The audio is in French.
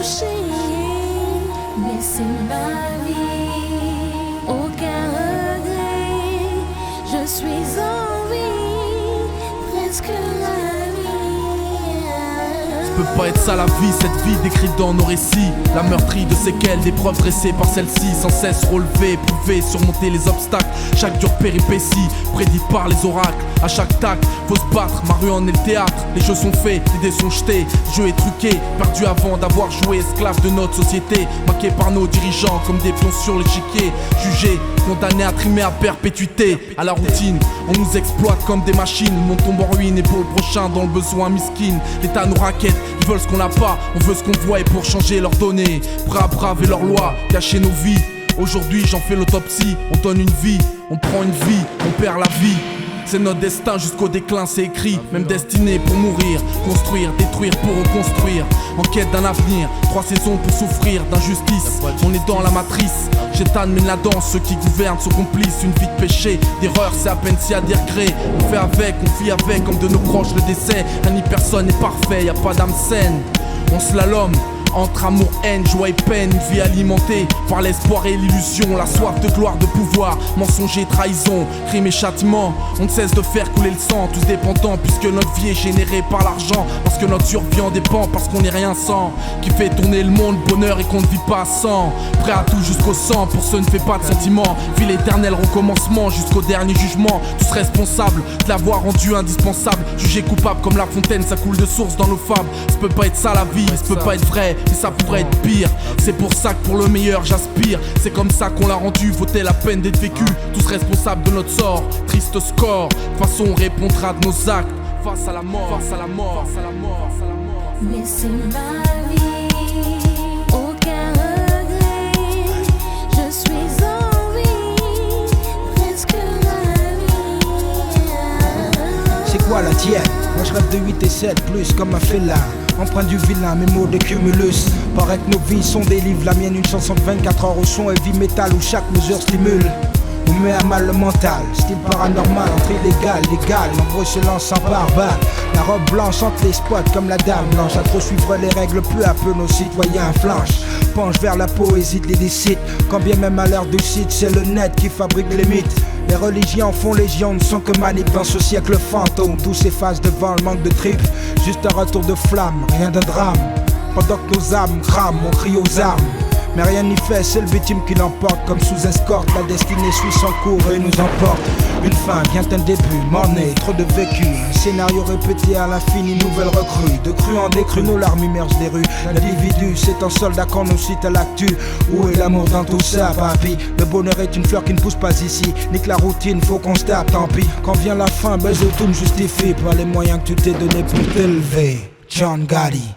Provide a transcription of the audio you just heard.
touché, mais c'est ma vie. Aucun regret, je suis en vie, presque la vie. Peut pas être ça la vie, cette vie décrite dans nos récits. La meurtrie de séquelles, des preuves dressées par celle-ci. Sans cesse relever, prouver, surmonter les obstacles. Chaque dure péripétie, prédite par les oracles. À chaque tac, faut se battre, ma rue en est le théâtre. Les jeux sont faits, les dés sont jetés. Le jeu est truqué, perdu avant d'avoir joué. Esclave de notre société, maqués par nos dirigeants comme des pions sur l'échiquier. Jugés, condamnés à trimer à perpétuité. À la routine, on nous exploite comme des machines. Le monde tombe en ruine et pour le prochain dans le besoin miskin. L'État nous raquette, ils veulent ce qu'on n'a pas, on veut ce qu'on voit et pour changer leurs données, prêts à braver leurs lois, cacher nos vies. Aujourd'hui j'en fais l'autopsie, on donne une vie, on prend une vie, on perd la vie. C'est notre destin jusqu'au déclin, c'est écrit. Même destiné pour mourir, construire, détruire pour reconstruire. En quête d'un avenir, 3 saisons pour souffrir d'injustice. On est dans la matrice, Chétan mène la danse. Ceux qui gouvernent sont complices, une vie de péché. D'erreur, c'est à peine s'il y a des regrets. On fait avec, on vit avec, comme de nos proches le décès. Rien ni personne n'est parfait, y a pas d'âme saine. On slalom entre amour, haine, joie et peine, une vie alimentée par l'espoir et l'illusion, la soif de gloire, de pouvoir, mensonge et trahison, crime et châtiment. On ne cesse de faire couler le sang, tous dépendants, puisque notre vie est générée par l'argent, parce que notre survie en dépend, parce qu'on n'est rien sans. Qui fait tourner le monde, bonheur et qu'on ne vit pas sans. Prêt à tout jusqu'au sang, pour ceux ne fait pas de sentiments. Vie l'éternel recommencement jusqu'au dernier jugement. Tous responsables de l'avoir rendu indispensable. Jugé coupable comme la fontaine, ça coule de source dans nos fables. Ça peut pas être ça la vie, ça peut pas être vrai, mais ça pourrait être pire. C'est pour ça que pour le meilleur j'aspire. C'est comme ça qu'on l'a rendu, vaut-elle la peine d'être vécu. Tous responsables de notre sort, triste score. De toute façon on répondra de nos actes. Face à la mort, face à la mort, face à la mort, face à la mort. Mais c'est ma vie, aucun regret, je suis en vie, presque la vie. C'est quoi la tienne? Moi je rêve de 8 et 7 plus comme un félin. Empreinte du vilain, mes mots de cumulus. Paraît que nos vies sont des livres, la mienne une chanson de 24 heures au son et vie métal où chaque mesure stimule. On met à mal le mental, style paranormal, entre illégal, légal, nombreux se lancent en barbare. La robe blanche hante les spots comme la dame blanche. À trop suivre les règles, peu à peu nos citoyens flanchent. Penche vers la poésie de l'illicite, quand bien même à l'heure du site, c'est le net qui fabrique les mythes. Les religions font légion, ne sont que manip dans ce siècle fantôme. Tout s'efface devant le manque de tripes, juste un retour de flamme, rien de drame. Pendant que nos âmes crament, on crie aux armes. Mais rien n'y fait, c'est le victime qui l'emporte. Comme sous escorte, la destinée suit son cours et nous emporte. Une fin vient un début, morné, trop de vécu. Un scénario répété à l'infini, nouvelle recrue. De cru en décru, nos larmes immergent les rues. L'individu, c'est un soldat qu'on nous cite à l'actu. Où est l'amour dans tout ça, papy? Le bonheur est une fleur qui ne pousse pas ici. Nique la routine, faut qu'on se tape, tant pis. Quand vient la fin, ben je tout me justifie par les moyens que tu t'es donné pour t'élever. John Gotti.